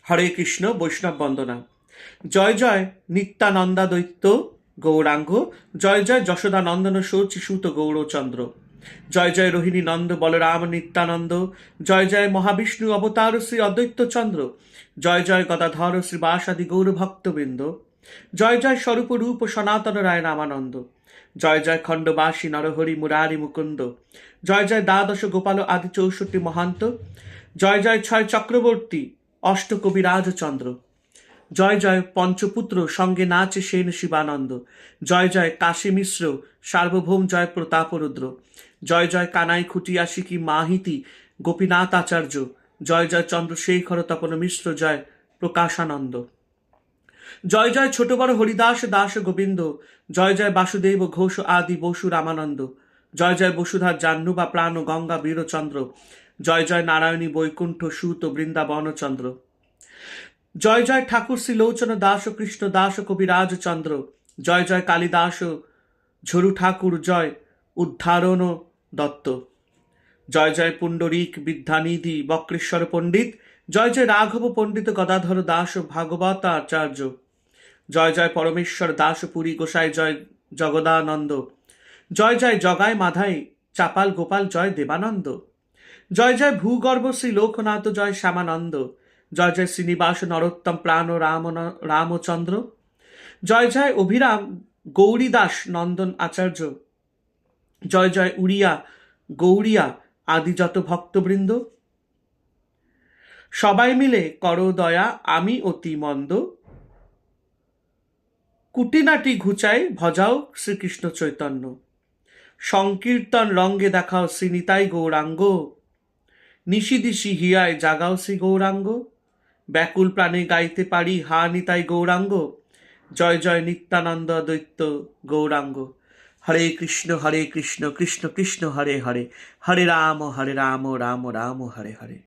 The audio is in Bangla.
হরে কৃষ্ণ। বৈষ্ণব বন্দনা। জয় জয় নিত্যানন্দা দৈত্য গৌরাঙ্গ, জয় জয় যশোদানন্দন শোচিসূত গৌরচন্দ্র, জয় জয় রোহিণী নন্দ বলরাম নিত্যানন্দ, জয় জয় মহাবিষ্ণু অবতার শ্রী অদ্বৈত চন্দ্র, জয় জয় গদাধর শ্রীবাসাদি গৌর ভক্তবৃন্দ, জয় জয় স্বরূপ রূপ সনাতন রায় রামানন্দ, জয় জয় খণ্ডবাসী নরহরি মুরারি মুকুন্দ, জয় জয় দ্বাদশ গোপাল আদি 64 মহান্ত, জয় জয় ছয় চক্রবর্তী অষ্টকবি রাজচন্দ্র, জয় জয় পঞ্চপুত্র সঙ্গে নাচে সেন শিবানন্দ, জয় জয় কাশী মিশ্র সার্বভৌম জয় প্রতাপরুদ্র, জয় জয় কানাই খুটিয়া শিকি মাহিতি গোপীনাথ আচার্য, জয় জয় চন্দ্রশেখর তপন মিশ্র জয় প্রকাশানন্দ, জয় জয় ছোট বড় হরিদাস দাস গোবিন্দ, জয় জয় বাসুদেব ঘোষ আদি বসু রামানন্দ, জয় জয় বসুধার জাহ্নু বা প্রাণ গঙ্গা বীরচন্দ্র, জয় জয় নারায়ণী বৈকুণ্ঠ সুত বৃন্দাবনচন্দ্র, জয় জয় ঠাকুর শ্রীলোচন দাস কৃষ্ণ দাস কবিরাজ চন্দ্র, জয় জয় কালিদাস ঝরু ঠাকুর জয় উদ্ধারণ দত্ত, জয় জয় পুণ্ডরীক বিদ্যানিধি বক্রেশ্বর পণ্ডিত, জয় জয় রাঘব পণ্ডিত গদাধর দাস ভাগবত আচার্য, জয় জয় পরমেশ্বর দাস পুরী গোসাই জয় জগদানন্দ, জয় জয় জগায় মাধাই চাপাল গোপাল জয় দেবানন্দ, জয় জয় ভূগর্ভ শ্রী লোকনাথ জয় শ্যামানন্দ, জয় জয় শ্রীনিবাস নরোত্তম প্রাণ রামচন্দ্র, জয় জয় অভিরাম গৌরীদাস নন্দন আচার্য, জয় জয় উড়িয়া গৌরিয়া আদি যত ভক্তবৃন্দ, সবাই মিলে করো দয়া আমি অতি মন্দ, কুটিনাটি ঘুচাই ভজাও শ্রীকৃষ্ণ চৈতন্য, সংকীর্তন রঙ্গে দেখাও শ্রীনিতাই গৌরাঙ্গ, নিশিদিশি হিয়ায় জাগাও শ্রী গৌরাঙ্গ, ব্যাকুল প্রাণে গাইতে পারি হা নিতাই গৌরাঙ্গ, জয় জয় নিত্যানন্দ দৈত্য গৌরাঙ্গ। হরে কৃষ্ণ কৃষ্ণ কৃষ্ণ হরে হরে, হরে রাম রাম রাম হরে হরে।